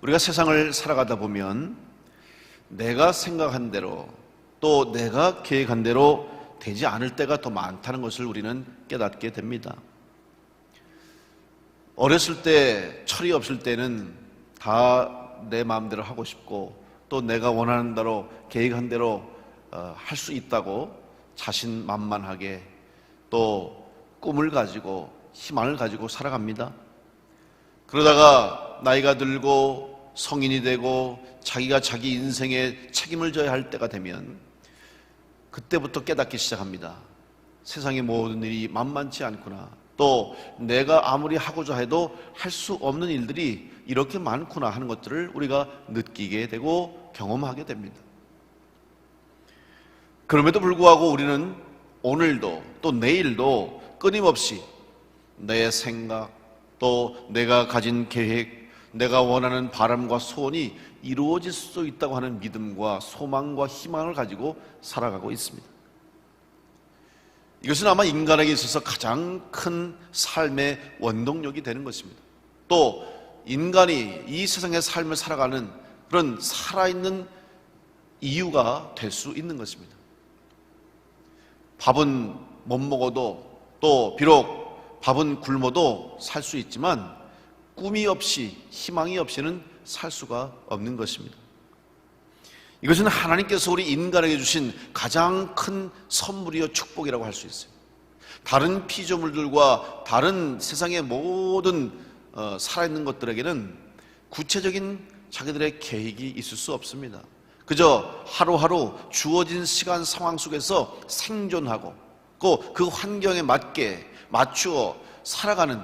우리가 세상을 살아가다 보면 내가 생각한 대로 또 내가 계획한 대로 되지 않을 때가 더 많다는 것을 우리는 깨닫게 됩니다. 어렸을 때 철이 없을 때는 다 내 마음대로 하고 싶고 또 내가 원하는 대로 계획한 대로 할 수 있다고 자신만만하게 또 꿈을 가지고 희망을 가지고 살아갑니다. 그러다가 나이가 들고 성인이 되고 자기가 자기 인생에 책임을 져야 할 때가 되면 그때부터 깨닫기 시작합니다. 세상의 모든 일이 만만치 않구나. 또 내가 아무리 하고자 해도 할 수 없는 일들이 이렇게 많구나 하는 것들을 우리가 느끼게 되고 경험하게 됩니다. 그럼에도 불구하고 우리는 오늘도 또 내일도 끊임없이 내 생각 또 내가 가진 계획, 내가 원하는 바람과 소원이 이루어질 수 있다고 하는 믿음과 소망과 희망을 가지고 살아가고 있습니다. 이것은 아마 인간에게 있어서 가장 큰 삶의 원동력이 되는 것입니다. 또 인간이 이 세상의 삶을 살아가는 그런 살아있는 이유가 될 수 있는 것입니다. 밥은 못 먹어도 또 비록 밥은 굶어도 살 수 있지만 꿈이 없이 희망이 없이는 살 수가 없는 것입니다. 이것은 하나님께서 우리 인간에게 주신 가장 큰 선물이요 축복이라고 할 수 있어요. 다른 피조물들과 다른 세상의 모든 살아있는 것들에게는 구체적인 자기들의 계획이 있을 수 없습니다. 그저 하루하루 주어진 시간 상황 속에서 생존하고 그 환경에 맞게 맞추어 살아가는,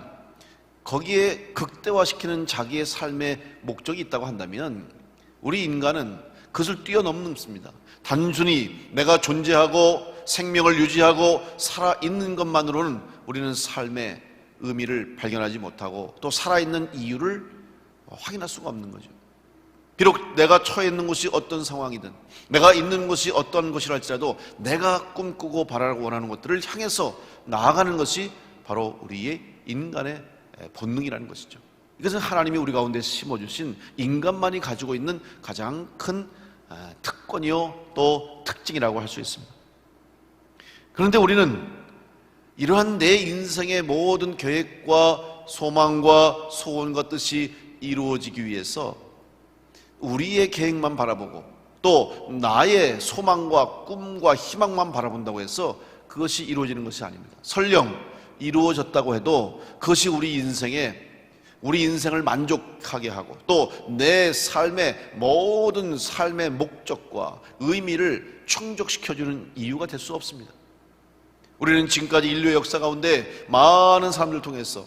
거기에 극대화시키는 자기의 삶의 목적이 있다고 한다면 우리 인간은 그것을 뛰어넘습니다. 단순히 내가 존재하고 생명을 유지하고 살아있는 것만으로는 우리는 삶의 의미를 발견하지 못하고 또 살아있는 이유를 확인할 수가 없는 거죠. 비록 내가 처해 있는 곳이 어떤 상황이든 내가 있는 곳이 어떤 곳이라 할지라도 내가 꿈꾸고 바라고 원하는 것들을 향해서 나아가는 것이 바로 우리의 인간의 본능이라는 것이죠. 이것은 하나님이 우리 가운데 심어주신 인간만이 가지고 있는 가장 큰 특권이요 또 특징이라고 할 수 있습니다. 그런데 우리는 이러한 내 인생의 모든 계획과 소망과 소원과 뜻이 이루어지기 위해서 우리의 계획만 바라보고 또 나의 소망과 꿈과 희망만 바라본다고 해서 그것이 이루어지는 것이 아닙니다. 설령 이루어졌다고 해도 그것이 우리 인생을 만족하게 하고 또 내 삶의 모든 삶의 목적과 의미를 충족시켜주는 이유가 될 수 없습니다. 우리는 지금까지 인류의 역사 가운데 많은 사람들을 통해서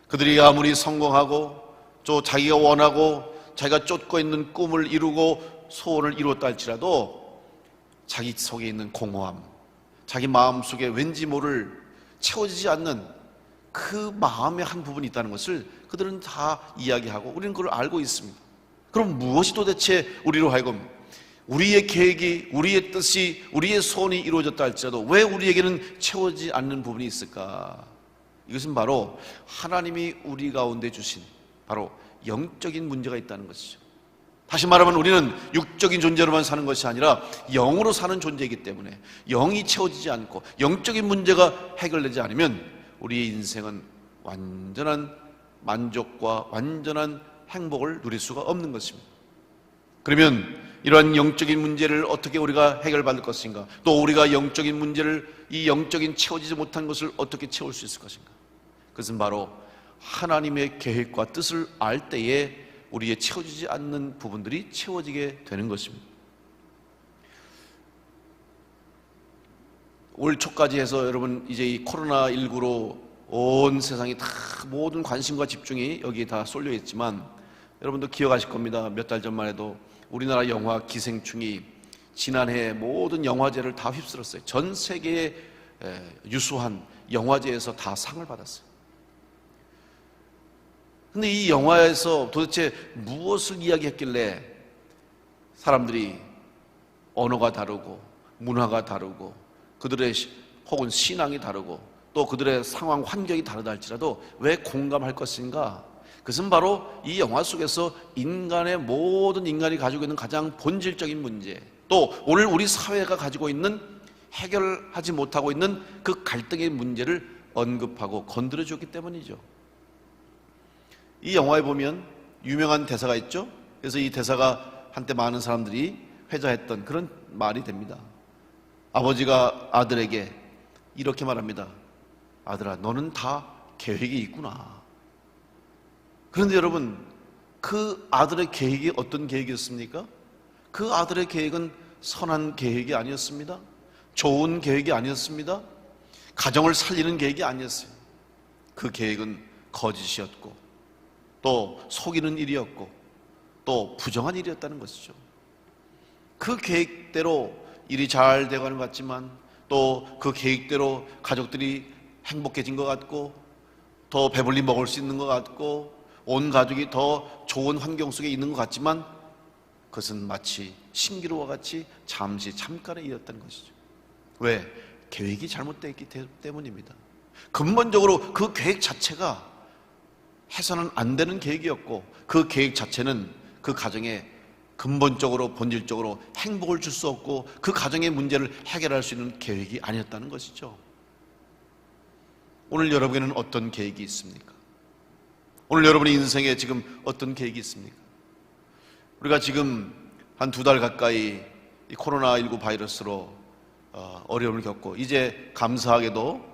그들이 아무리 성공하고 또 자기가 원하고 자기가 쫓고 있는 꿈을 이루고 소원을 이루었다 할지라도 자기 속에 있는 공허함, 자기 마음속에 왠지 모를 채워지지 않는 그 마음의 한 부분이 있다는 것을 그들은 다 이야기하고 우리는 그걸 알고 있습니다. 그럼 무엇이 도대체 우리로 하여금 우리의 계획이, 우리의 뜻이, 우리의 소원이 이루어졌다 할지라도 왜 우리에게는 채워지지 않는 부분이 있을까? 이것은 바로 하나님이 우리 가운데 주신 바로 영적인 문제가 있다는 것이죠. 다시 말하면 우리는 육적인 존재로만 사는 것이 아니라 영으로 사는 존재이기 때문에 영이 채워지지 않고 영적인 문제가 해결되지 않으면 우리의 인생은 완전한 만족과 완전한 행복을 누릴 수가 없는 것입니다. 그러면 이러한 영적인 문제를 어떻게 우리가 해결받을 것인가? 또 우리가 영적인 문제를, 이 영적인 채워지지 못한 것을 어떻게 채울 수 있을 것인가? 그것은 바로 하나님의 계획과 뜻을 알 때에 우리의 채워지지 않는 부분들이 채워지게 되는 것입니다. 올 초까지 해서 여러분 이제 이 코로나19로 온 세상이 다 모든 관심과 집중이 여기에 다 쏠려 있지만 여러분도 기억하실 겁니다. 몇 달 전만 해도 우리나라 영화 기생충이 지난해 모든 영화제를 다 휩쓸었어요. 전 세계의 유수한 영화제에서 다 상을 받았어요. 근데 이 영화에서 도대체 무엇을 이야기했길래 사람들이 언어가 다르고 문화가 다르고 그들의 혹은 신앙이 다르고 또 그들의 상황 환경이 다르다 할지라도 왜 공감할 것인가? 그것은 바로 이 영화 속에서 모든 인간이 가지고 있는 가장 본질적인 문제, 또 오늘 우리 사회가 가지고 있는 해결하지 못하고 있는 그 갈등의 문제를 언급하고 건드려 줬기 때문이죠. 이 영화에 보면 유명한 대사가 있죠. 그래서 이 대사가 한때 많은 사람들이 회자했던 그런 말이 됩니다. 아버지가 아들에게 이렇게 말합니다. 아들아, 너는 다 계획이 있구나. 그런데 여러분, 그 아들의 계획이 어떤 계획이었습니까? 그 아들의 계획은 선한 계획이 아니었습니다. 좋은 계획이 아니었습니다. 가정을 살리는 계획이 아니었어요. 그 계획은 거짓이었고, 또 속이는 일이었고, 또 부정한 일이었다는 것이죠. 그 계획대로 일이 잘 되어가는 것 같지만, 또 그 계획대로 가족들이 행복해진 것 같고, 더 배불리 먹을 수 있는 것 같고, 온 가족이 더 좋은 환경 속에 있는 것 같지만, 그것은 마치 신기루와 같이 잠깐의 일이었다는 것이죠. 왜? 계획이 잘못되었기 때문입니다. 근본적으로 그 계획 자체가 해서는 안 되는 계획이었고, 그 계획 자체는 그 가정에 근본적으로 본질적으로 행복을 줄 수 없고 그 가정의 문제를 해결할 수 있는 계획이 아니었다는 것이죠. 오늘 여러분에게는 어떤 계획이 있습니까? 오늘 여러분의 인생에 지금 어떤 계획이 있습니까? 우리가 지금 한 2달 가까이 이 코로나19 바이러스로 어려움을 겪고, 이제 감사하게도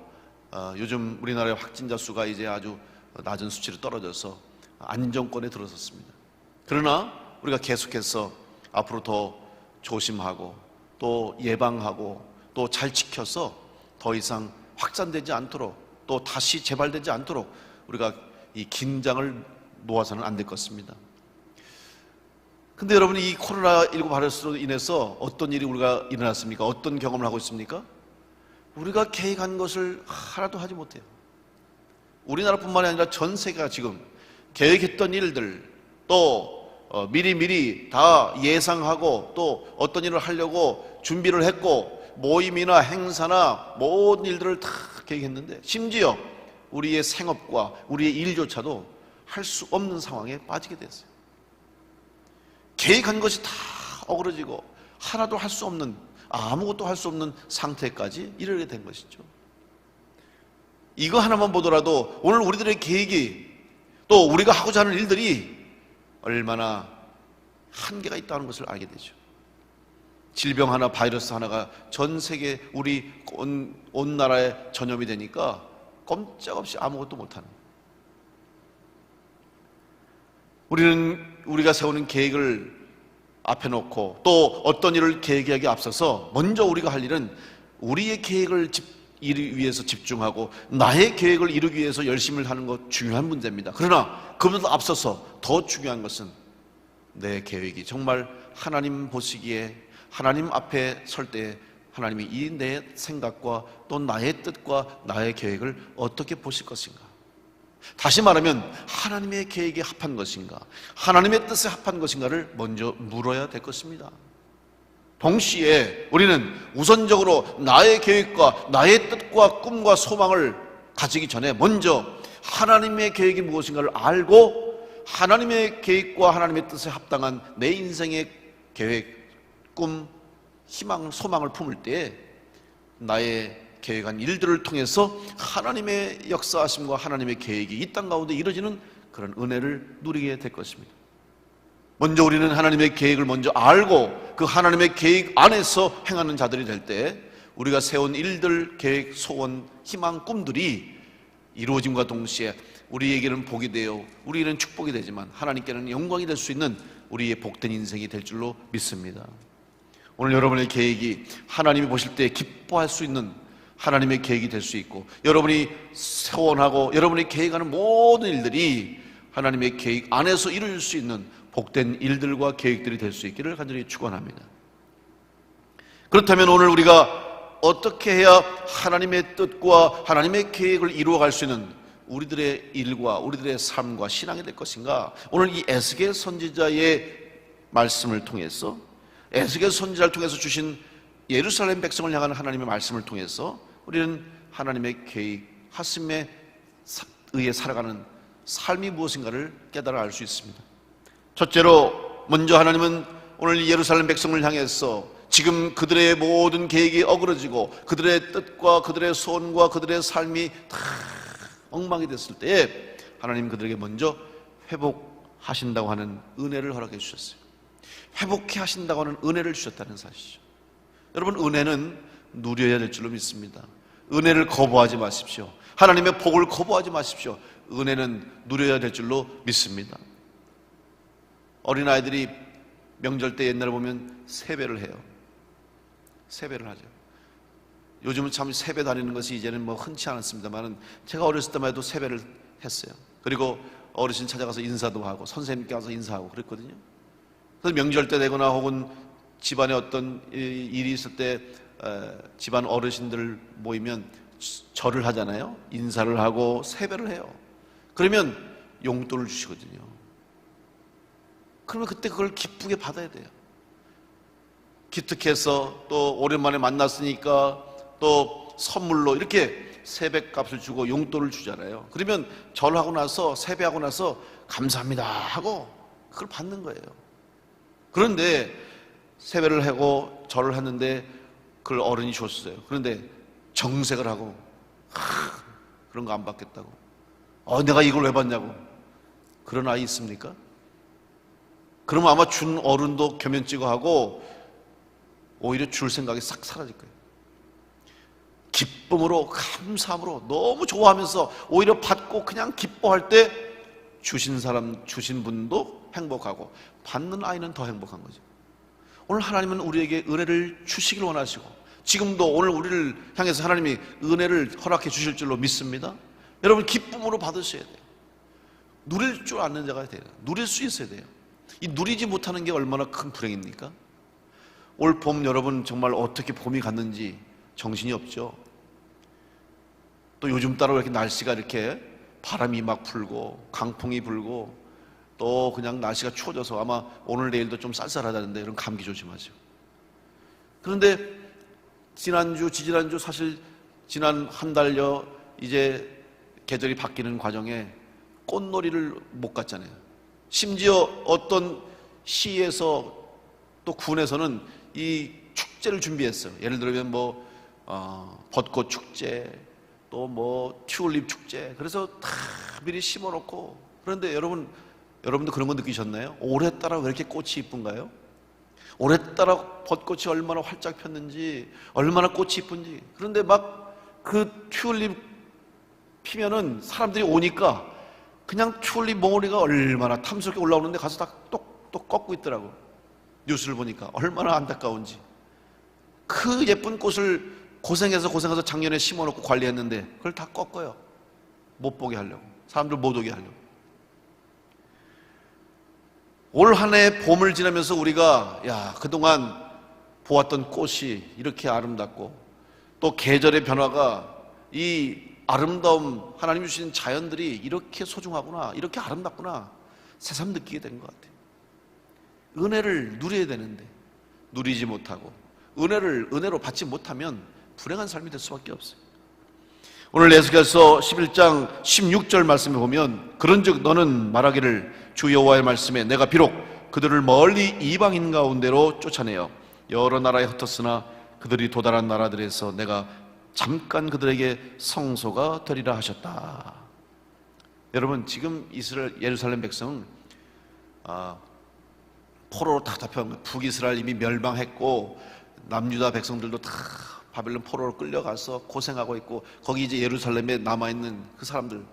요즘 우리나라의 확진자 수가 이제 아주 낮은 수치로 떨어져서 안정권에 들어섰습니다. 그러나 우리가 계속해서 앞으로 더 조심하고 또 예방하고 또 잘 지켜서 더 이상 확산되지 않도록, 또 다시 재발되지 않도록 우리가 이 긴장을 놓아서는 안 될 것 같습니다. 근데 여러분, 이 코로나19 바이러스로 인해서 어떤 일이 우리가 일어났습니까? 어떤 경험을 하고 있습니까? 우리가 계획한 것을 하나도 하지 못해요. 우리나라뿐만이 아니라 전 세계가 지금 계획했던 일들, 또 미리 다 예상하고 또 어떤 일을 하려고 준비를 했고, 모임이나 행사나 모든 일들을 다 계획했는데, 심지어 우리의 생업과 우리의 일조차도 할 수 없는 상황에 빠지게 됐어요. 계획한 것이 다 어그러지고 하나도 할 수 없는, 아무것도 할 수 없는 상태까지 이르게 된 것이죠. 이거 하나만 보더라도 오늘 우리들의 계획이, 또 우리가 하고자 하는 일들이 얼마나 한계가 있다는 것을 알게 되죠. 질병 하나, 바이러스 하나가 전 세계 우리 온 나라에 전염이 되니까 꼼짝없이 아무것도 못하는, 우리가 세우는 계획을 앞에 놓고 또 어떤 일을 계획하기에 앞서서 먼저 우리가 할 일은 우리의 계획을 이루기 위해서 집중하고 나의 계획을 이루기 위해서 열심히 하는 것 중요한 문제입니다. 그러나 그보다 앞서서 더 중요한 것은 내 계획이 정말 하나님 보시기에, 하나님 앞에 설 때 하나님이 이 내 생각과 또 나의 뜻과 나의 계획을 어떻게 보실 것인가? 다시 말하면 하나님의 계획에 합한 것인가, 하나님의 뜻에 합한 것인가를 먼저 물어야 될 것입니다. 동시에 우리는 우선적으로 나의 계획과 나의 뜻과 꿈과 소망을 가지기 전에 먼저 하나님의 계획이 무엇인가를 알고, 하나님의 계획과 하나님의 뜻에 합당한 내 인생의 계획, 꿈, 희망, 소망을 품을 때 나의 계획한 일들을 통해서 하나님의 역사하심과 하나님의 계획이 이 땅 가운데 이루어지는 그런 은혜를 누리게 될 것입니다. 먼저 우리는 하나님의 계획을 먼저 알고 그 하나님의 계획 안에서 행하는 자들이 될 때 우리가 세운 일들, 계획, 소원, 희망, 꿈들이 이루어짐과 동시에 우리에게는 복이 되어 우리에게는 축복이 되지만 하나님께는 영광이 될 수 있는 우리의 복된 인생이 될 줄로 믿습니다. 오늘 여러분의 계획이 하나님이 보실 때 기뻐할 수 있는 하나님의 계획이 될 수 있고, 여러분이 소원하고 여러분이 계획하는 모든 일들이 하나님의 계획 안에서 이룰 수 있는 복된 일들과 계획들이 될 수 있기를 간절히 축원합니다. 그렇다면 오늘 우리가 어떻게 해야 하나님의 뜻과 하나님의 계획을 이루어갈 수 있는 우리들의 일과 우리들의 삶과 신앙이 될 것인가? 오늘 이 에스겔 선지자의 말씀을 통해서, 에스겔 선지자를 통해서 주신 예루살렘 백성을 향한 하나님의 말씀을 통해서 우리는 하나님의 계획, 하심에 의해 살아가는 삶이 무엇인가를 깨달아 알 수 있습니다. 첫째로 먼저 하나님은 오늘 예루살렘 백성을 향해서 지금 그들의 모든 계획이 어그러지고 그들의 뜻과 그들의 소원과 그들의 삶이 다 엉망이 됐을 때에 하나님 그들에게 먼저 회복하신다고 하는 은혜를 허락해 주셨어요. 회복해 하신다고 하는 은혜를 주셨다는 사실이죠. 여러분, 은혜는 누려야 될 줄로 믿습니다. 은혜를 거부하지 마십시오. 하나님의 복을 거부하지 마십시오. 은혜는 누려야 될 줄로 믿습니다. 어린아이들이 명절 때 옛날에 보면 세배를 해요. 세배를 하죠. 요즘은 참 세배 다니는 것이 이제는 뭐 흔치 않았습니다만 제가 어렸을 때만 해도 세배를 했어요. 그리고 어르신 찾아가서 인사도 하고 선생님께 가서 인사하고 그랬거든요. 그래서 명절 때 되거나 혹은 집안에 어떤 일이 있을 때 집안 어르신들 모이면 절을 하잖아요. 인사를 하고 세배를 해요. 그러면 용돈을 주시거든요. 그러면 그때 그걸 기쁘게 받아야 돼요. 기특해서 또 오랜만에 만났으니까 또 선물로 이렇게 세뱃값을 주고 용돈을 주잖아요. 그러면 절하고 나서 세배하고 나서 감사합니다 하고 그걸 받는 거예요. 그런데 세배를 하고 절을 했는데 그걸 어른이 줬어요. 그런데 정색을 하고 그런 거 안 받겠다고, 내가 이걸 왜 받냐고, 그런 아이 있습니까? 그러면 아마 준 어른도 겸연쩍어하고 오히려 줄 생각이 싹 사라질 거예요. 기쁨으로, 감사함으로 너무 좋아하면서 오히려 받고 그냥 기뻐할 때 주신 사람, 주신 분도 행복하고 받는 아이는 더 행복한 거죠. 오늘 하나님은 우리에게 은혜를 주시길 원하시고 지금도 오늘 우리를 향해서 하나님이 은혜를 허락해 주실 줄로 믿습니다. 여러분, 기쁨으로 받으셔야 돼요. 누릴 줄 아는 자가 돼요. 누릴 수 있어야 돼요. 이 누리지 못하는 게 얼마나 큰 불행입니까? 올 봄 여러분 정말 어떻게 봄이 갔는지 정신이 없죠. 또 요즘 따라 이렇게 날씨가 이렇게 바람이 막 불고 강풍이 불고 또 그냥 날씨가 추워져서 아마 오늘 내일도 좀 쌀쌀하다는데 이런 감기 조심하죠. 그런데 지난주, 지지난주 사실 지난 한 달여 이제 계절이 바뀌는 과정에 꽃놀이를 못 갔잖아요. 심지어 어떤 시에서 또 군에서는 이 축제를 준비했어요. 예를 들면 벚꽃 축제, 또 튤립 축제. 그래서 다 미리 심어놓고. 그런데 여러분도 그런 거 느끼셨나요? 올해따라 왜 이렇게 꽃이 이쁜가요? 올해따라 벚꽃이 얼마나 활짝 폈는지, 얼마나 꽃이 이쁜지. 그런데 막 그 튤립 피면은 사람들이 오니까 그냥 튤립 몽우리가 얼마나 탐스럽게 올라오는데 가서 다 똑똑 꺾고 있더라고. 뉴스를 보니까 얼마나 안타까운지. 그 예쁜 꽃을 고생해서 작년에 심어놓고 관리했는데 그걸 다 꺾어요. 못 보게 하려고, 사람들 못 오게 하려고. 올 한 해 봄을 지나면서 우리가 그동안 보았던 꽃이 이렇게 아름답고 또 계절의 변화가, 이 아름다움, 하나님 주신 자연들이 이렇게 소중하구나, 이렇게 아름답구나 새삼 느끼게 된 것 같아요. 은혜를 누려야 되는데 누리지 못하고 은혜로 받지 못하면 불행한 삶이 될 수밖에 없어요. 오늘 에스겔서 11장 16절 말씀에 보면 그런즉 너는 말하기를 주 여호와의 말씀에 내가 비록 그들을 멀리 이방인 가운데로 쫓아내어 여러 나라에 흩었으나 그들이 도달한 나라들에서 내가 잠깐 그들에게 성소가 되리라 하셨다. 여러분, 지금 예루살렘 백성은 포로로 다 잡혀간 거예요. 북이스라엘 이미 멸망했고 남유다 백성들도 다 바벨론 포로로 끌려가서 고생하고 있고, 거기 이제 예루살렘에 남아있는 그 사람들,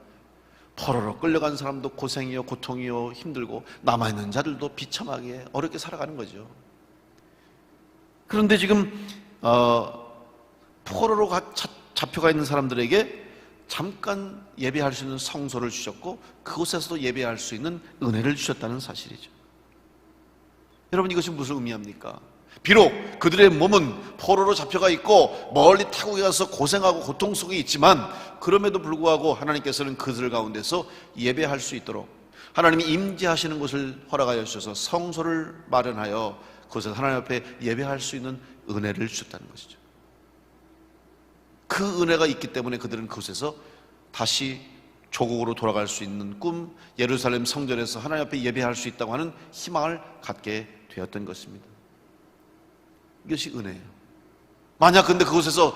포로로 끌려간 사람도 고생이요 고통이요 힘들고 남아있는 자들도 비참하게 어렵게 살아가는 거죠. 그런데 지금 포로로 잡혀가 있는 사람들에게 잠깐 예배할 수 있는 성소를 주셨고 그곳에서도 예배할 수 있는 은혜를 주셨다는 사실이죠. 여러분, 이것이 무슨 의미합니까? 비록 그들의 몸은 포로로 잡혀가 있고 멀리 타국에 가서 고생하고 고통 속에 있지만 그럼에도 불구하고 하나님께서는 그들 가운데서 예배할 수 있도록 하나님이 임재하시는 곳을 허락하여 주셔서 성소를 마련하여 그곳에서 하나님 앞에 예배할 수 있는 은혜를 주셨다는 것이죠. 그 은혜가 있기 때문에 그들은 그곳에서 다시 조국으로 돌아갈 수 있는 꿈, 예루살렘 성전에서 하나님 앞에 예배할 수 있다고 하는 희망을 갖게 되었던 것입니다. 이것이 은혜예요. 만약 근데 그곳에서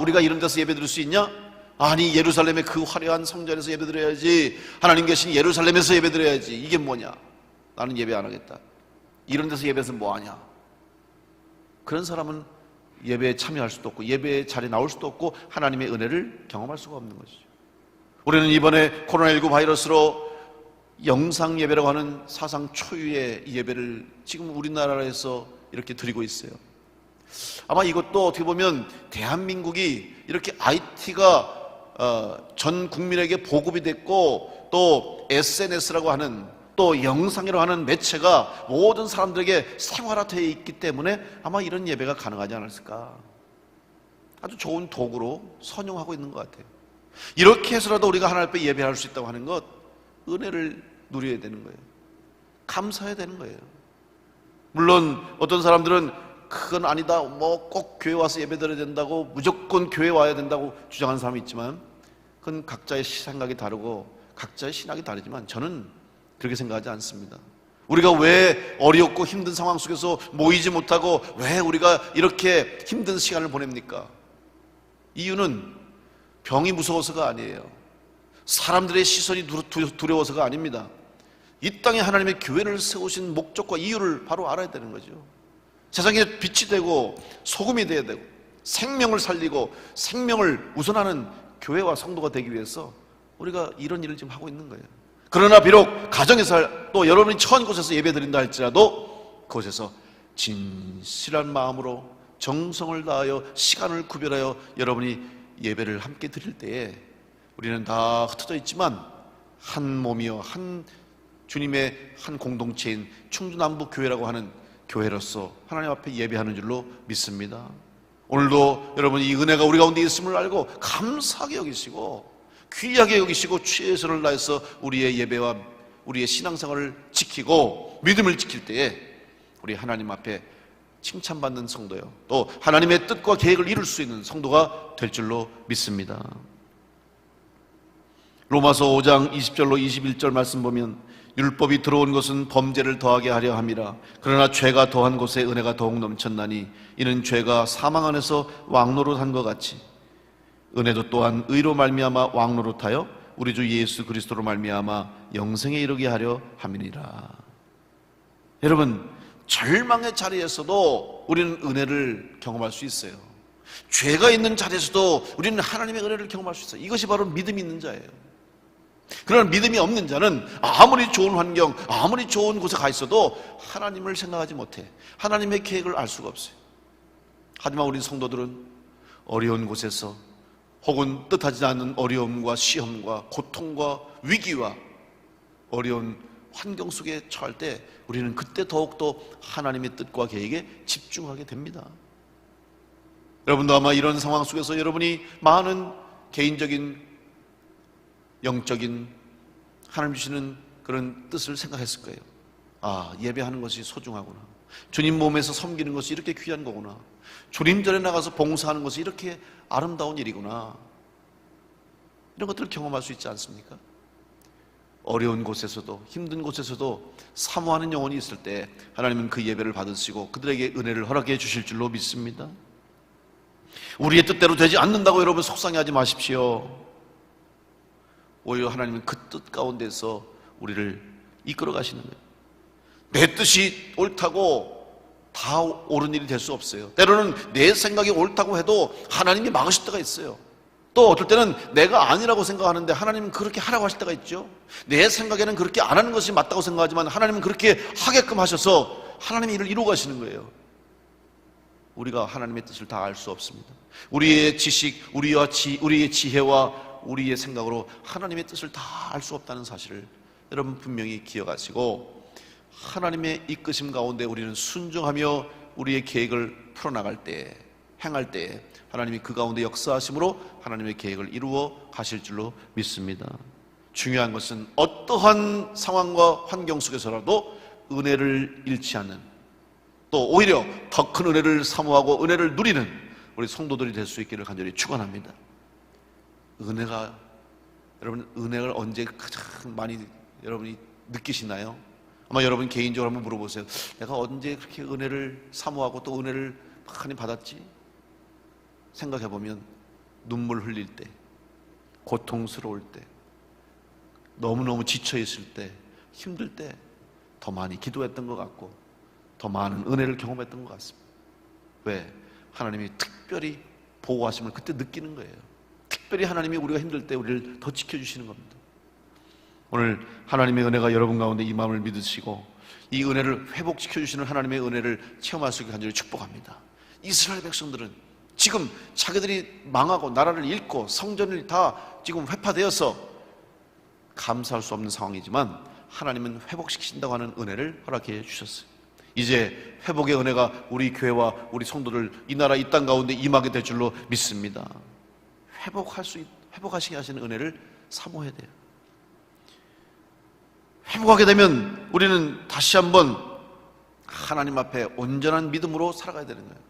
우리가 이런 데서 예배 드릴 수 있냐? 아니, 예루살렘의 그 화려한 성전에서 예배 드려야지, 하나님 계신 예루살렘에서 예배 드려야지, 이게 뭐냐? 나는 예배 안 하겠다. 이런 데서 예배해서 뭐하냐? 그런 사람은 예배에 참여할 수도 없고 예배의 자리에 나올 수도 없고 하나님의 은혜를 경험할 수가 없는 것이죠. 우리는 이번에 코로나19 바이러스로 영상 예배라고 하는 사상 초유의 예배를 지금 우리나라에서 이렇게 드리고 있어요. 아마 이것도 어떻게 보면 대한민국이 이렇게 IT가 전 국민에게 보급이 됐고 또 SNS라고 하는 또 영상이라고 하는 매체가 모든 사람들에게 생활화되어 있기 때문에 아마 이런 예배가 가능하지 않았을까. 아주 좋은 도구로 선용하고 있는 것 같아요. 이렇게 해서라도 우리가 하나님 앞에 예배할 수 있다고 하는 것, 은혜를 누려야 되는 거예요. 감사해야 되는 거예요. 물론 어떤 사람들은 그건 아니다, 꼭 교회 와서 예배 드려야 된다고, 무조건 교회 와야 된다고 주장하는 사람이 있지만 그건 각자의 생각이 다르고 각자의 신학이 다르지만 저는 그렇게 생각하지 않습니다. 우리가 왜 어렵고 힘든 상황 속에서 모이지 못하고 왜 우리가 이렇게 힘든 시간을 보냅니까? 이유는 병이 무서워서가 아니에요. 사람들의 시선이 두려워서가 아닙니다. 이 땅에 하나님의 교회를 세우신 목적과 이유를 바로 알아야 되는 거죠. 세상에 빛이 되고 소금이 되어야 되고 생명을 살리고 생명을 우선하는 교회와 성도가 되기 위해서 우리가 이런 일을 지금 하고 있는 거예요. 그러나 비록 가정에서 또 여러분이 처한 곳에서 예배드린다 할지라도 그곳에서 진실한 마음으로 정성을 다하여 시간을 구별하여 여러분이 예배를 함께 드릴 때에 우리는 다 흩어져 있지만 한 몸이요 한 주님의 한 공동체인 충주남북교회라고 하는 교회로서 하나님 앞에 예배하는 줄로 믿습니다. 오늘도 여러분 이 은혜가 우리 가운데 있음을 알고 감사하게 여기시고 귀하게 여기시고 최선을 다해서 우리의 예배와 우리의 신앙생활을 지키고 믿음을 지킬 때에 우리 하나님 앞에 칭찬받는 성도요, 또 하나님의 뜻과 계획을 이룰 수 있는 성도가 될 줄로 믿습니다. 로마서 5장 20절로 21절 말씀 보면 율법이 들어온 것은 범죄를 더하게 하려 함이라. 그러나 죄가 더한 곳에 은혜가 더욱 넘쳤나니 이는 죄가 사망 안에서 왕노릇한 것 같이 은혜도 또한 의로 말미암아 왕노릇하여 우리 주 예수 그리스도로 말미암아 영생에 이르게 하려 함이니라. 여러분, 절망의 자리에서도 우리는 은혜를 경험할 수 있어요. 죄가 있는 자리에서도 우리는 하나님의 은혜를 경험할 수 있어요. 이것이 바로 믿음이 있는 자예요. 그러나 믿음이 없는 자는 아무리 좋은 환경, 아무리 좋은 곳에 가 있어도 하나님을 생각하지 못해 하나님의 계획을 알 수가 없어요. 하지만 우리 성도들은 어려운 곳에서 혹은 뜻하지 않은 어려움과 시험과 고통과 위기와 어려운 환경 속에 처할 때 우리는 그때 더욱더 하나님의 뜻과 계획에 집중하게 됩니다. 여러분도 아마 이런 상황 속에서 여러분이 많은 개인적인 영적인 하나님 주시는 그런 뜻을 생각했을 거예요. 아, 예배하는 것이 소중하구나. 주님 몸에서 섬기는 것이 이렇게 귀한 거구나. 주님 전에 나가서 봉사하는 것이 이렇게 아름다운 일이구나. 이런 것들을 경험할 수 있지 않습니까? 어려운 곳에서도 힘든 곳에서도 사모하는 영혼이 있을 때 하나님은 그 예배를 받으시고 그들에게 은혜를 허락해 주실 줄로 믿습니다. 우리의 뜻대로 되지 않는다고 여러분 속상해하지 마십시오. 오히려 하나님은 그 뜻 가운데서 우리를 이끌어 가시는 거예요. 내 뜻이 옳다고 다 옳은 일이 될 수 없어요. 때로는 내 생각이 옳다고 해도 하나님이 막으실 때가 있어요. 또 어떨 때는 내가 아니라고 생각하는데 하나님은 그렇게 하라고 하실 때가 있죠. 내 생각에는 그렇게 안 하는 것이 맞다고 생각하지만 하나님은 그렇게 하게끔 하셔서 하나님의 일을 이루어 가시는 거예요. 우리가 하나님의 뜻을 다 알 수 없습니다. 우리의 지식, 우리의 지혜와 우리의 생각으로 하나님의 뜻을 다 알 수 없다는 사실을 여러분 분명히 기억하시고 하나님의 이끄심 가운데 우리는 순종하며 우리의 계획을 풀어나갈 때, 행할 때 하나님이 그 가운데 역사하심으로 하나님의 계획을 이루어 가실 줄로 믿습니다. 중요한 것은 어떠한 상황과 환경 속에서라도 은혜를 잃지 않는, 또 오히려 더 큰 은혜를 사모하고 은혜를 누리는 우리 성도들이 될 수 있기를 간절히 축원합니다. 은혜가 여러분 은혜를 언제 가장 많이 여러분이 느끼시나요? 아마 여러분 개인적으로 한번 물어보세요. 내가 언제 그렇게 은혜를 사모하고 또 은혜를 많이 받았지? 생각해보면 눈물 흘릴 때, 고통스러울 때, 너무너무 지쳐있을 때, 힘들 때 더 많이 기도했던 것 같고 더 많은 은혜를 경험했던 것 같습니다. 왜? 하나님이 특별히 보호하심을 그때 느끼는 거예요. 특별히 하나님이 우리가 힘들 때 우리를 더 지켜주시는 겁니다. 오늘 하나님의 은혜가 여러분 가운데 임함을 믿으시고 이 은혜를 회복시켜주시는 하나님의 은혜를 체험할 수 있게 간절히 축복합니다. 이스라엘 백성들은 지금 자기들이 망하고 나라를 잃고 성전을 다 지금 회파되어서 감사할 수 없는 상황이지만 하나님은 회복시키신다고 하는 은혜를 허락해 주셨어요. 이제 회복의 은혜가 우리 교회와 우리 성도들 이 나라 이 땅 가운데 임하게 될 줄로 믿습니다. 회복하시게 하시는 은혜를 사모해야 돼요. 회복하게 되면 우리는 다시 한번 하나님 앞에 온전한 믿음으로 살아가야 되는 거예요.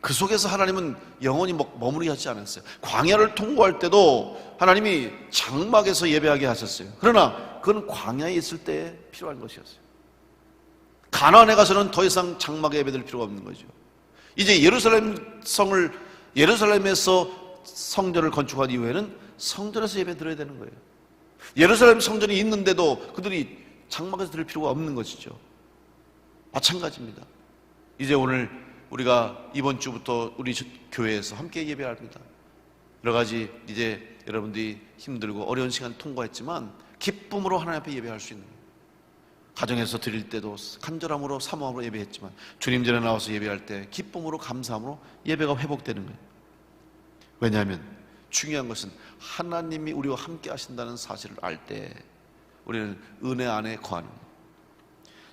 그 속에서 하나님은 영원히 머무르게 하지 않았어요. 광야를 통과할 때도 하나님이 장막에서 예배하게 하셨어요. 그러나 그건 광야에 있을 때 필요한 것이었어요. 가나안에 가서는 더 이상 장막에 예배드릴 필요가 없는 거죠. 이제 예루살렘에서 성전을 건축한 이후에는 성전에서 예배드려야 되는 거예요. 예루살렘 성전이 있는데도 그들이 장막에서 드릴 필요가 없는 것이죠. 마찬가지입니다. 이제 오늘 우리가 이번 주부터 우리 교회에서 함께 예배합니다. 여러 가지 이제 여러분들이 힘들고 어려운 시간 통과했지만 기쁨으로 하나님 앞에 예배할 수 있는 거예요. 가정에서 드릴 때도 간절함으로 사모함으로 예배했지만 주님 전에 나와서 예배할 때 기쁨으로 감사함으로 예배가 회복되는 거예요. 왜냐하면 중요한 것은 하나님이 우리와 함께 하신다는 사실을 알 때 우리는 은혜 안에 거하는 거예요.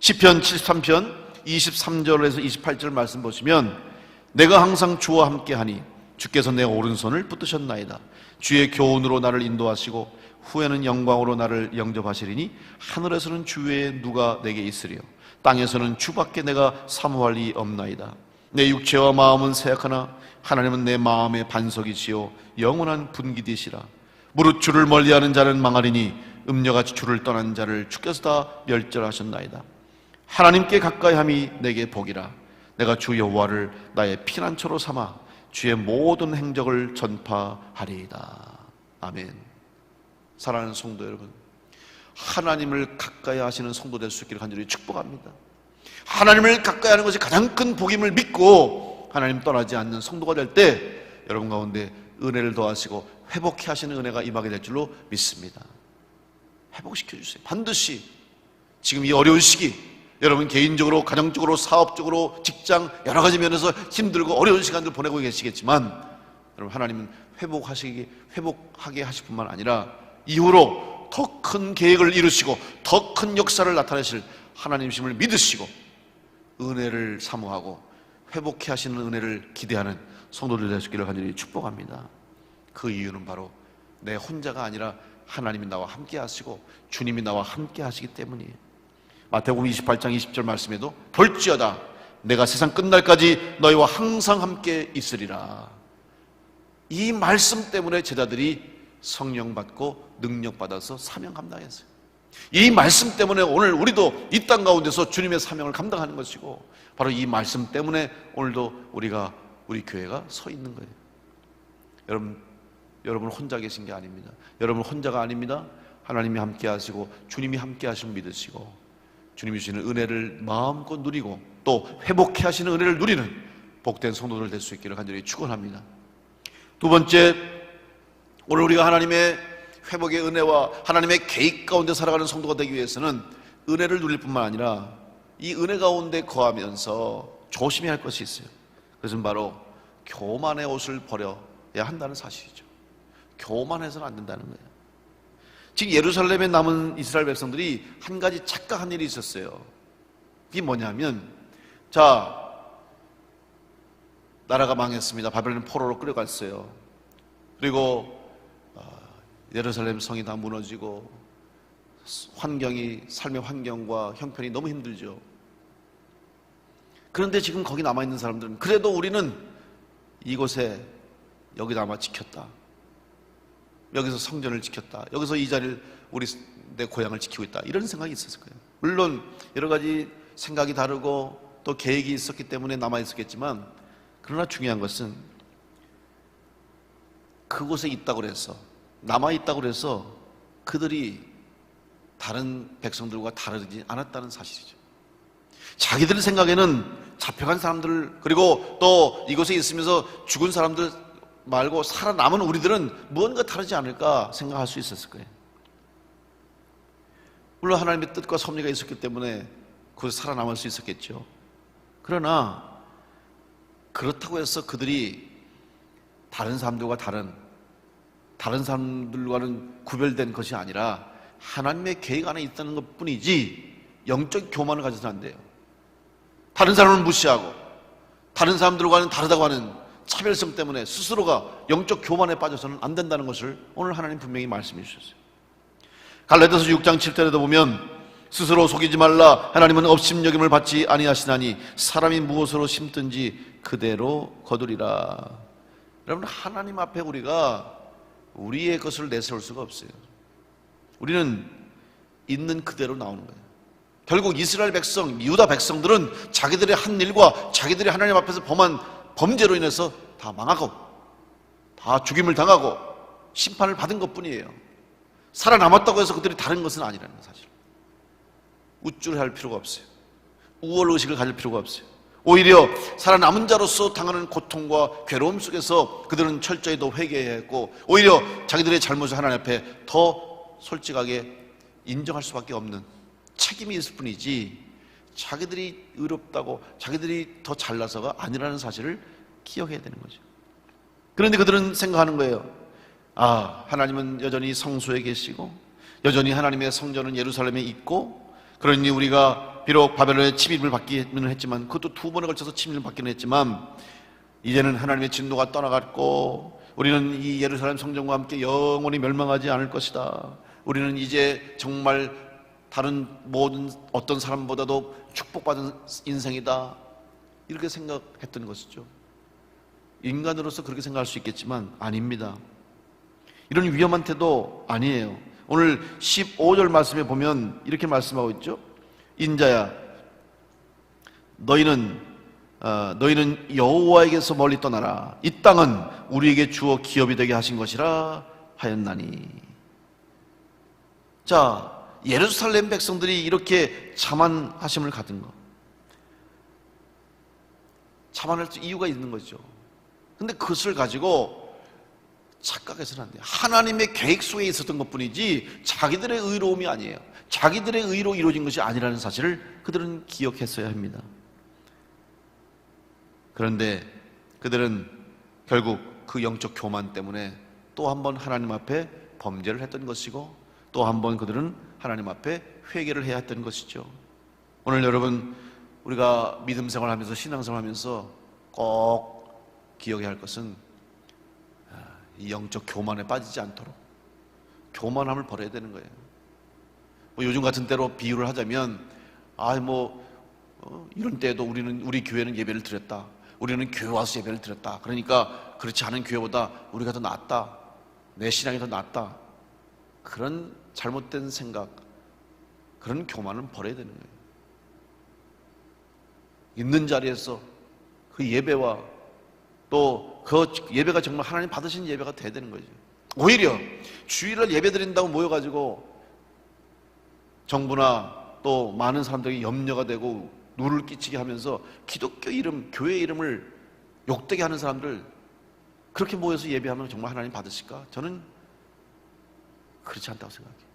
시편 73편 23절에서 28절 말씀 보시면 내가 항상 주와 함께하니 주께서 내 오른손을 붙드셨나이다. 주의 교훈으로 나를 인도하시고 후에는 영광으로 나를 영접하시리니 하늘에서는 주 외에 누가 내게 있으리요 땅에서는 주밖에 내가 사모할 리 없나이다. 내 육체와 마음은 쇠약하나 하나님은 내 마음의 반석이시요 영원한 분기되시라. 무릇 주를 멀리하는 자는 망하리니 음녀같이 주를 떠난 자를 주께서 다 멸절하셨나이다. 하나님께 가까이함이 내게 복이라. 내가 주 여호와를 나의 피난처로 삼아 주의 모든 행적을 전파하리이다. 아멘. 사랑하는 성도 여러분, 하나님을 가까이 하시는 성도 될 수 있기를 간절히 축복합니다. 하나님을 가까이 하는 것이 가장 큰 복임을 믿고 하나님 떠나지 않는 성도가 될 때 여러분 가운데 은혜를 더하시고 회복해 하시는 은혜가 임하게 될 줄로 믿습니다. 회복시켜 주세요. 반드시 지금 이 어려운 시기 여러분 개인적으로 가정적으로 사업적으로 직장 여러 가지 면에서 힘들고 어려운 시간들 보내고 계시겠지만 여러분 하나님은 회복하게 하실 뿐만 아니라 이후로 더 큰 계획을 이루시고 더 큰 역사를 나타내실 하나님이심을 믿으시고 은혜를 사모하고 회복해 하시는 은혜를 기대하는 성도들 되시기를 간절히 축복합니다. 그 이유는 바로 내 혼자가 아니라 하나님이 나와 함께 하시고 주님이 나와 함께 하시기 때문이에요. 마태복음 28장 20절 말씀에도 볼지어다 내가 세상 끝날까지 너희와 항상 함께 있으리라. 이 말씀 때문에 제자들이 성령 받고 능력 받아서 사명 감당했어요. 이 말씀 때문에 오늘 우리도 이 땅 가운데서 주님의 사명을 감당하는 것이고 바로 이 말씀 때문에 오늘도 우리 교회가 서 있는 거예요. 여러분 혼자 계신 게 아닙니다. 여러분 혼자가 아닙니다. 하나님이 함께 하시고 주님이 함께 하심을 믿으시고 주님이 주시는 은혜를 마음껏 누리고 또 회복해 하시는 은혜를 누리는 복된 성도들 될 수 있기를 간절히 축원합니다. 두 번째, 오늘 우리가 하나님의 회복의 은혜와 하나님의 계획 가운데 살아가는 성도가 되기 위해서는 은혜를 누릴 뿐만 아니라 이 은혜 가운데 거하면서 조심해야 할 것이 있어요. 그것은 바로 교만의 옷을 버려야 한다는 사실이죠. 교만해서는 안 된다는 거예요. 지금 예루살렘에 남은 이스라엘 백성들이 한 가지 착각한 일이 있었어요. 그게 뭐냐면 나라가 망했습니다. 바벨론 포로로 끌어갔어요. 그리고 예루살렘 성이 다 무너지고 삶의 환경과 형편이 너무 힘들죠. 그런데 지금 거기 남아있는 사람들은 그래도 우리는 이곳에 여기 남아 지켰다. 여기서 성전을 지켰다, 여기서 이 자리를 내 고향을 지키고 있다, 이런 생각이 있었을 거예요. 물론 여러 가지 생각이 다르고 또 계획이 있었기 때문에 남아 있었겠지만, 그러나 중요한 것은 그곳에 있다고 해서, 남아 있다고 해서 그들이 다른 백성들과 다르지 않았다는 사실이죠. 자기들 생각에는 잡혀간 사람들, 그리고 또 이곳에 있으면서 죽은 사람들 말고 살아남은 우리들은 무언가 다르지 않을까 생각할 수 있었을 거예요. 물론 하나님의 뜻과 섭리가 있었기 때문에 그곳에 살아남을 수 있었겠죠. 그러나 그렇다고 해서 그들이 다른 사람들과는 구별된 것이 아니라 하나님의 계획 안에 있다는 것 뿐이지, 영적 교만을 가져서는 안 돼요. 다른 사람을 무시하고 다른 사람들과는 다르다고 하는 차별성 때문에 스스로가 영적 교만에 빠져서는 안 된다는 것을 오늘 하나님 분명히 말씀해 주셨어요. 갈라디아서 6장 7절에도 보면 스스로 속이지 말라, 하나님은 업심여김을 받지 아니하시나니 사람이 무엇으로 심든지 그대로 거두리라. 여러분, 하나님 앞에 우리가 우리의 것을 내세울 수가 없어요. 우리는 있는 그대로 나오는 거예요. 결국 이스라엘 백성, 유다 백성들은 자기들의 한 일과 자기들이 하나님 앞에서 범한 범죄로 인해서 다 망하고 다 죽임을 당하고 심판을 받은 것뿐이에요. 살아남았다고 해서 그들이 다른 것은 아니라는 사실. 우쭐할 필요가 없어요. 우월의식을 가질 필요가 없어요. 오히려 살아남은 자로서 당하는 고통과 괴로움 속에서 그들은 철저히 더 회개해야 했고, 오히려 자기들의 잘못을 하나님 앞에 더 솔직하게 인정할 수밖에 없는 책임이 있을 뿐이지, 자기들이 의롭다고 자기들이 더 잘나서가 아니라는 사실을 기억해야 되는 거죠. 그런데 그들은 생각하는 거예요. 하나님은 여전히 성소에 계시고 여전히 하나님의 성전은 예루살렘에 있고, 그러니 우리가 비록 바벨론의 침입을 받기는 했지만, 그것도 2번에 걸쳐서 침입을 받기는 했지만, 이제는 하나님의 진노가 떠나갔고 우리는 이 예루살렘 성전과 함께 영원히 멸망하지 않을 것이다. 우리는 이제 정말 다른 모든 어떤 사람보다도 축복받은 인생이다, 이렇게 생각했던 것이죠. 인간으로서 그렇게 생각할 수 있겠지만 아닙니다. 이런 위험한 태도 아니에요. 오늘 15절 말씀에 보면 이렇게 말씀하고 있죠. 인자야, 너희는 여호와에게서 멀리 떠나라. 이 땅은 우리에게 주어 기업이 되게 하신 것이라 하였나니. 자, 예루살렘 백성들이 이렇게 자만하심을 가진 것, 자만할 이유가 있는 거죠. 근데 그것을 가지고 착각해서는 안 돼요. 하나님의 계획 속에 있었던 것뿐이지 자기들의 의로움이 아니에요. 자기들의 의로 이루어진 것이 아니라는 사실을 그들은 기억했어야 합니다. 그런데 그들은 결국 그 영적 교만 때문에 또 한 번 하나님 앞에 범죄를 했던 것이고, 또 한 번 그들은 하나님 앞에 회개를 해야 했던 것이죠. 오늘 여러분, 우리가 믿음 생활하면서 신앙생활 하면서 꼭 기억해야 할 것은 이 영적 교만에 빠지지 않도록 교만함을 버려야 되는 거예요. 요즘 같은 때로 비유를 하자면, 이런 때에도 우리 교회는 예배를 드렸다, 우리는 교회 와서 예배를 드렸다, 그러니까 그렇지 않은 교회보다 우리가 더 낫다, 내 신앙이 더 낫다, 그런 잘못된 생각, 그런 교만은 버려야 되는 거예요. 있는 자리에서 그 예배와 또 그 예배가 정말 하나님 받으신 예배가 돼야 되는 거죠. 오히려 주일날 예배 드린다고 모여가지고 정부나 또 많은 사람들이 염려가 되고 누를 끼치게 하면서 기독교 이름, 교회 이름을 욕되게 하는 사람들, 그렇게 모여서 예배하면 정말 하나님 받으실까? 저는 그렇지 않다고 생각해요.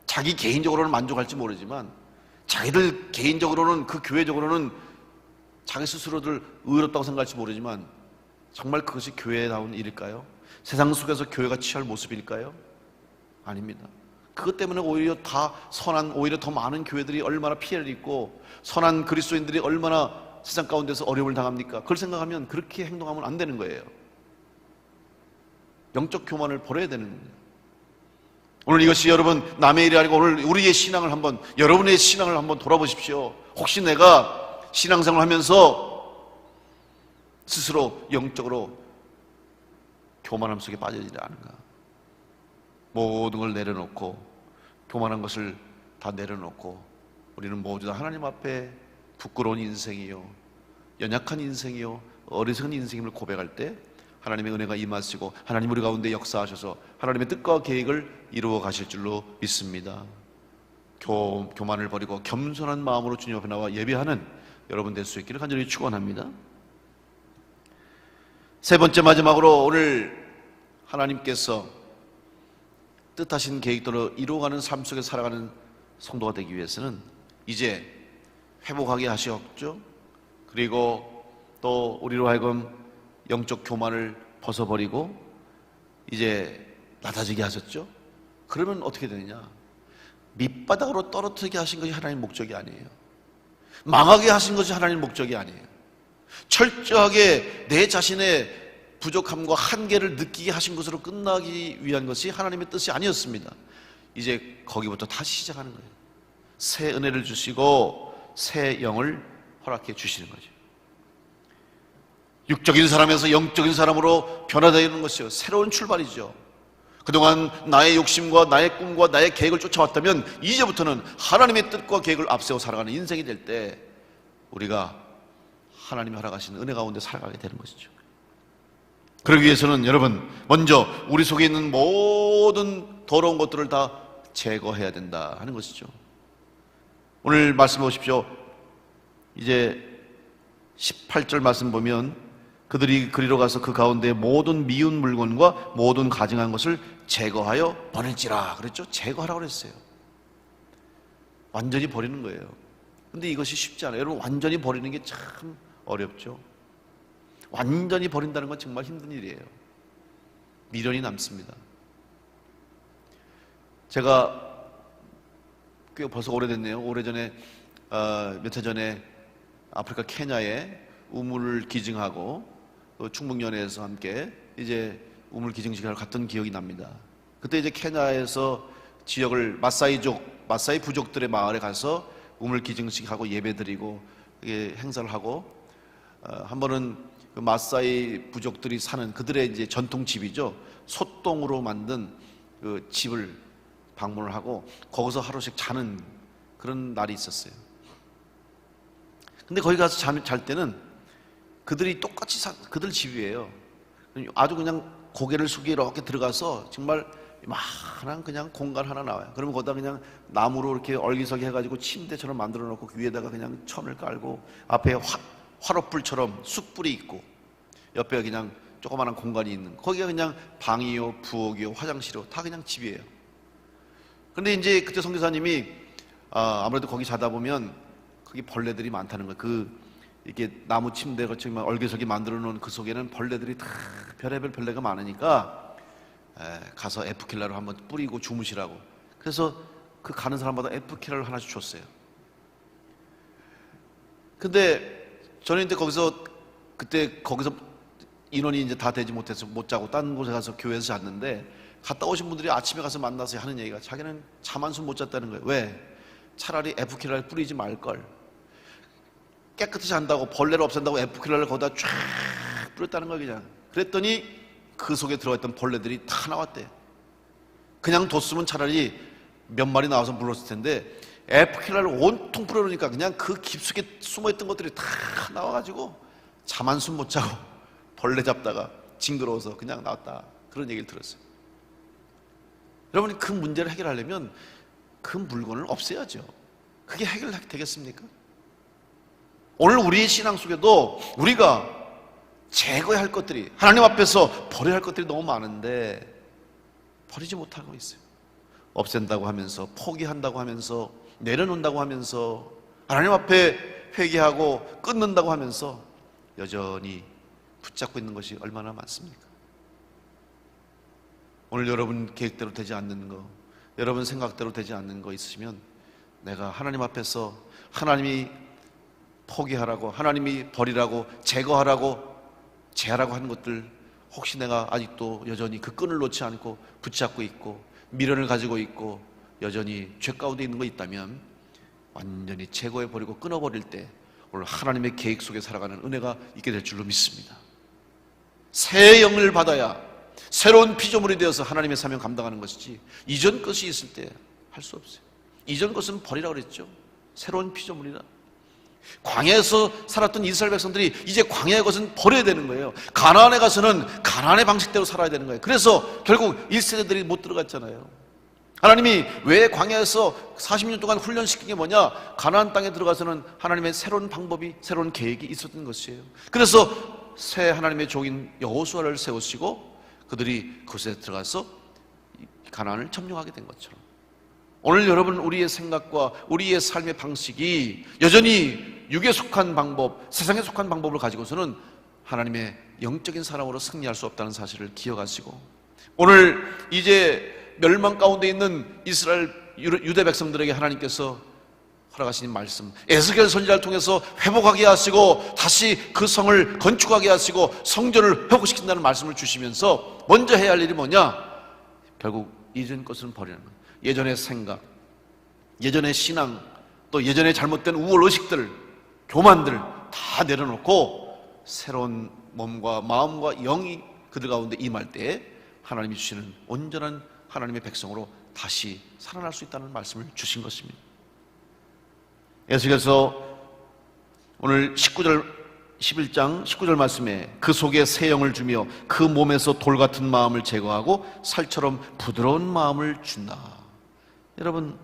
자기 개인적으로는 만족할지 모르지만, 자기들 개인적으로는, 그 교회적으로는 자기 스스로들 의롭다고 생각할지 모르지만, 정말 그것이 교회다운 일일까요? 세상 속에서 교회가 취할 모습일까요? 아닙니다. 그것 때문에 오히려 오히려 더 많은 교회들이 얼마나 피해를 입고 선한 그리스도인들이 얼마나 세상 가운데서 어려움을 당합니까? 그걸 생각하면 그렇게 행동하면 안 되는 거예요. 영적 교만을 버려야 되는 거예요. 오늘 이것이 여러분 남의 일이 아니고 오늘 우리의 신앙을 한번, 여러분의 신앙을 한번 돌아보십시오. 혹시 내가 신앙생활 하면서 스스로 영적으로 교만함 속에 빠져지지 않은가? 모든 걸 내려놓고 교만한 것을 다 내려놓고 우리는 모두 다 하나님 앞에 부끄러운 인생이요, 연약한 인생이요, 어리석은 인생임을 고백할 때 하나님의 은혜가 임하시고 하나님 우리 가운데 역사하셔서 하나님의 뜻과 계획을 이루어 가실 줄로 믿습니다. 교만을 버리고 겸손한 마음으로 주님 앞에 나와 예배하는 여러분 될 수 있기를 간절히 축원합니다. 세 번째, 마지막으로 오늘 하나님께서 뜻하신 계획대로 이루어가는 삶 속에 살아가는 성도가 되기 위해서는 이제 회복하게 하셨죠. 그리고 또 우리로 하여금 영적 교만을 벗어버리고 이제 낮아지게 하셨죠. 그러면 어떻게 되느냐? 밑바닥으로 떨어뜨리게 하신 것이 하나님의 목적이 아니에요. 망하게 하신 것이 하나님의 목적이 아니에요. 철저하게 내 자신의 부족함과 한계를 느끼게 하신 것으로 끝나기 위한 것이 하나님의 뜻이 아니었습니다. 이제 거기부터 다시 시작하는 거예요. 새 은혜를 주시고 새 영을 허락해 주시는 거죠. 육적인 사람에서 영적인 사람으로 변화되는 것이요, 새로운 출발이죠. 그동안 나의 욕심과 나의 꿈과 나의 계획을 쫓아왔다면 이제부터는 하나님의 뜻과 계획을 앞세워 살아가는 인생이 될 때 우리가 하나님이 허락하신 은혜 가운데 살아가게 되는 것이죠. 그러기 위해서는 여러분, 먼저 우리 속에 있는 모든 더러운 것들을 다 제거해야 된다 하는 것이죠. 오늘 말씀 보십시오. 이제 18절 말씀 보면 그들이 그리로 가서 그 가운데 모든 미운 물건과 모든 가증한 것을 제거하여 버릴지라 그랬죠. 제거하라고 그랬어요. 완전히 버리는 거예요. 근데 이것이 쉽지 않아요. 여러분, 완전히 버리는 게 참 어렵죠. 완전히 버린다는 건 정말 힘든 일이에요. 미련이 남습니다. 제가 꽤 벌써 오래됐네요. 오래전에 몇 해 전에 아프리카 케냐에 우물 기증하고 또 충북연회에서 함께 이제 우물 기증식을 갔던 기억이 납니다. 그때 이제 케냐에서 지역을 마사이 부족들의 마을에 가서 우물 기증식하고 예배드리고 행사를 하고 한 번은 그 마사이 부족들이 사는 그들의 이제 전통 집이죠. 솥동으로 만든 그 집을 방문을 하고 거기서 하루씩 자는 그런 날이 있었어요. 근데 거기 가서 잘 때는 그들이 똑같이 그들 집이에요. 아주 그냥 고개를 숙여 이렇게 들어가서 정말 이만한 그냥 공간 하나 나와요. 그러면 거기다 그냥 나무로 이렇게 얼기설기 해가지고 침대처럼 만들어 놓고 그 위에다가 그냥 천을 깔고 앞에 화롯불처럼 숯불이 있고 옆에 그냥 조그마한 공간이 있는, 거기가 그냥 방이요, 부엌이요, 화장실이요, 다 그냥 집이에요. 근데 이제 그때 선교사님이 아무래도 거기 자다 보면 거기 벌레들이 많다는 거예요. 이렇게 나무 침대 같이 얼개설기 만들어 놓은 그 속에는 벌레들이 다 별의별 벌레가 많으니까 가서 에프킬라를 한번 뿌리고 주무시라고. 그래서 그 가는 사람마다 에프킬라를 하나씩 줬어요. 근데 저는 이제 그때 거기서 인원이 이제 다 되지 못해서 못 자고 딴 곳에 가서 교회에서 잤는데, 갔다 오신 분들이 아침에 가서 만나서 하는 얘기가 자기는 잠 한숨 못 잤다는 거예요. 왜? 차라리 에프킬라를 뿌리지 말걸. 깨끗이 잔다고, 벌레를 없앤다고 에프킬라를 거기다 쫙 뿌렸다는 거예요. 그냥 그랬더니 그 속에 들어있던 벌레들이 다 나왔대. 그냥 뒀으면 차라리 몇 마리 나와서 물렀을 텐데 에프킬라를 온통 뿌려놓으니까 그냥 그 깊숙이 숨어있던 것들이 다 나와가지고 잠 한숨 못 자고 벌레 잡다가 징그러워서 그냥 나왔다, 그런 얘기를 들었어요. 여러분이 그 문제를 해결하려면 그 물건을 없애야죠. 그게 해결되겠습니까? 오늘 우리의 신앙 속에도 우리가 제거해야 할 것들이, 하나님 앞에서 버려야 할 것들이 너무 많은데 버리지 못하고 있어요. 없앤다고 하면서, 포기한다고 하면서, 내려놓는다고 하면서, 하나님 앞에 회개하고 끊는다고 하면서 여전히 붙잡고 있는 것이 얼마나 많습니까? 오늘 여러분 계획대로 되지 않는 거, 여러분 생각대로 되지 않는 거 있으시면 내가 하나님 앞에서 하나님이 포기하라고, 하나님이 버리라고, 제거하라고, 제하라고 하는 것들, 혹시 내가 아직도 여전히 그 끈을 놓지 않고 붙잡고 있고 미련을 가지고 있고 여전히 죄 가운데 있는 거 있다면 완전히 제거해버리고 끊어버릴 때 오늘 하나님의 계획 속에 살아가는 은혜가 있게 될 줄로 믿습니다. 새 영을 받아야 새로운 피조물이 되어서 하나님의 사명 감당하는 것이지, 이전 것이 있을 때 할 수 없어요. 이전 것은 버리라고 그랬죠. 새로운 피조물이라. 광야에서 살았던 이스라엘 백성들이 이제 광야의 것은 버려야 되는 거예요. 가나안에 가서는 가나안의 방식대로 살아야 되는 거예요. 그래서 결국 1세대들이 못 들어갔잖아요. 하나님이 왜 광야에서 40년 동안 훈련시킨 게 뭐냐? 가나안 땅에 들어가서는 하나님의 새로운 방법이, 새로운 계획이 있었던 것이에요. 그래서 새 하나님의 종인 여호수아를 세우시고 그들이 그곳에 들어가서 가나안을 점령하게 된 것처럼, 오늘 여러분, 우리의 생각과 우리의 삶의 방식이 여전히 육에 속한 방법, 세상에 속한 방법을 가지고서는 하나님의 영적인 사람으로 승리할 수 없다는 사실을 기억하시고, 오늘 이제 멸망 가운데 있는 이스라엘 유대 백성들에게 하나님께서 허락하신 말씀, 에스겔 선지자를 통해서 회복하게 하시고 다시 그 성을 건축하게 하시고 성전을 회복시킨다는 말씀을 주시면서 먼저 해야 할 일이 뭐냐? 결국 이전 것은 버리는 거예요. 예전의 생각, 예전의 신앙, 또 예전에 잘못된 우월의식들, 교만들 다 내려놓고 새로운 몸과 마음과 영이 그들 가운데 임할 때에 하나님이 주시는 온전한 하나님의 백성으로 다시 살아날 수 있다는 말씀을 주신 것입니다. 에스겔서 오늘 11장 19절 말씀에 그 속에 새 영을 주며 그 몸에서 돌 같은 마음을 제거하고 살처럼 부드러운 마음을 준다. 여러분,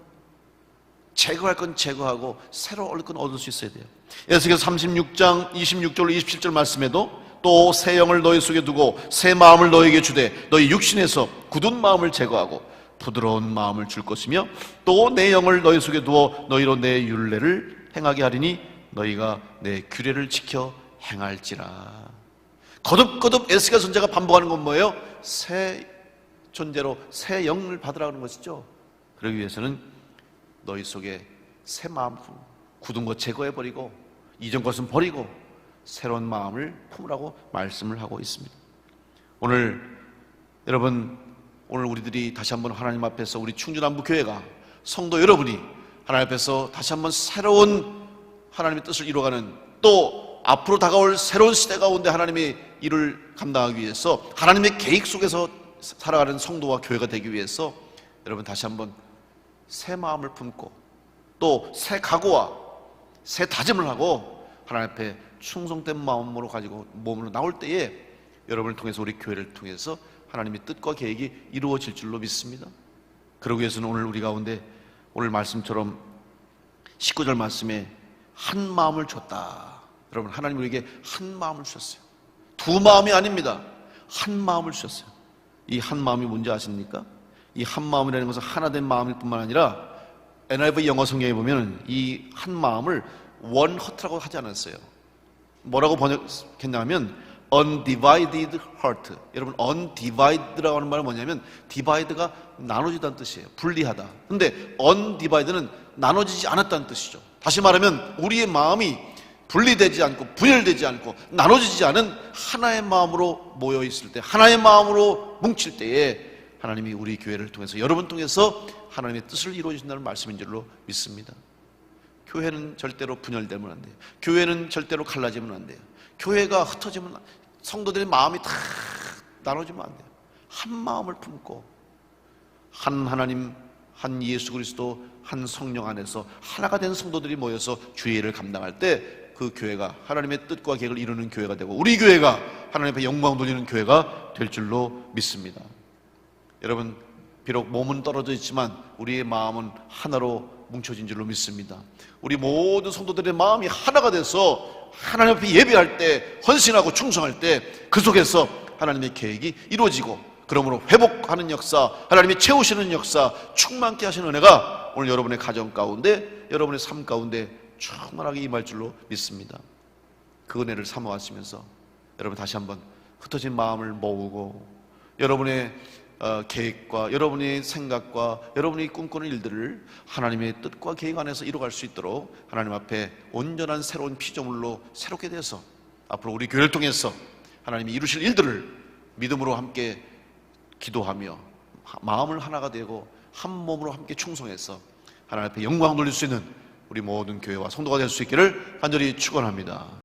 제거할 건 제거하고 새로 얻을 건 얻을 수 있어야 돼요. 에스겔 36장 26절 27절 말씀에도 또 새 영을 너희 속에 두고 새 마음을 너희에게 주되 너희 육신에서 굳은 마음을 제거하고 부드러운 마음을 줄 것이며 또 내 영을 너희 속에 두어 너희로 내 율례를 행하게 하리니 너희가 내 규례를 지켜 행할지라. 거듭거듭 에스겔 선지자가 반복하는 건 뭐예요? 새 존재로 새 영을 받으라는 것이죠. 그러기 위해서는 너희 속에 새 마음, 굳은 것 제거해버리고 이전 것은 버리고 새로운 마음을 품으라고 말씀을 하고 있습니다. 오늘 여러분, 오늘 우리들이 다시 한번 하나님 앞에서, 우리 충주남부교회가, 성도 여러분이 하나님 앞에서 다시 한번 새로운 하나님의 뜻을 이루어가는, 또 앞으로 다가올 새로운 시대 가운데 하나님의 일을 감당하기 위해서 하나님의 계획 속에서 살아가는 성도와 교회가 되기 위해서 여러분 다시 한번 새 마음을 품고 또 새 각오와 새 다짐을 하고 하나님 앞에 충성된 마음으로 가지고 몸으로 나올 때에 여러분을 통해서, 우리 교회를 통해서 하나님의 뜻과 계획이 이루어질 줄로 믿습니다. 그러기 위해서는 오늘 우리 가운데 오늘 말씀처럼 19절 말씀에 한 마음을 줬다. 여러분, 하나님 우리에게 한 마음을 주셨어요. 두 마음이 아닙니다. 한 마음을 주셨어요. 이 한 마음이 뭔지 아십니까? 이 한 마음이라는 것은 하나된 마음일 뿐만 아니라 NIV 영어 성경에 보면 이 한 마음을 one heart라고 하지 않았어요. 뭐라고 번역했냐면 undivided heart. 여러분, undivided라고 하는 말은 뭐냐면 divide가 나눠지다는 뜻이에요. 분리하다. 근데 undivided는 나눠지지 않았다는 뜻이죠. 다시 말하면 우리의 마음이 분리되지 않고 분열되지 않고 나눠지지 않은 하나의 마음으로 모여 있을 때, 하나의 마음으로 뭉칠 때에 하나님이 우리 교회를 통해서, 여러분 통해서 하나님의 뜻을 이루어 주신다는 말씀인 줄로 믿습니다. 교회는 절대로 분열되면 안 돼요. 교회는 절대로 갈라지면 안 돼요. 교회가 흩어지면, 성도들의 마음이 다 나눠지면 안 돼요. 한 마음을 품고 한 하나님, 한 예수 그리스도, 한 성령 안에서 하나가 된 성도들이 모여서 주의 일을 감당할 때 그 교회가 하나님의 뜻과 계획을 이루는 교회가 되고 우리 교회가 하나님 앞에 영광 돌리는 교회가 될 줄로 믿습니다. 여러분, 비록 몸은 떨어져 있지만 우리의 마음은 하나로 뭉쳐진 줄로 믿습니다. 우리 모든 성도들의 마음이 하나가 돼서 하나님 앞에 예배할 때, 헌신하고 충성할 때 그 속에서 하나님의 계획이 이루어지고, 그러므로 회복하는 역사, 하나님이 채우시는 역사, 충만케 하시는 은혜가 오늘 여러분의 가정 가운데, 여러분의 삶 가운데 충만하게 임할 줄로 믿습니다. 그 은혜를 사모하시면서 여러분 다시 한번 흩어진 마음을 모으고 여러분의 계획과 여러분의 생각과 여러분이 꿈꾸는 일들을 하나님의 뜻과 계획 안에서 이루어갈 수 있도록 하나님 앞에 온전한 새로운 피조물로 새롭게 돼서 앞으로 우리 교회를 통해서 하나님이 이루실 일들을 믿음으로 함께 기도하며 마음을 하나가 되고 한 몸으로 함께 충성해서 하나님 앞에 영광 돌릴 수 있는 우리 모든 교회와 성도가 될 수 있기를 간절히 축원합니다.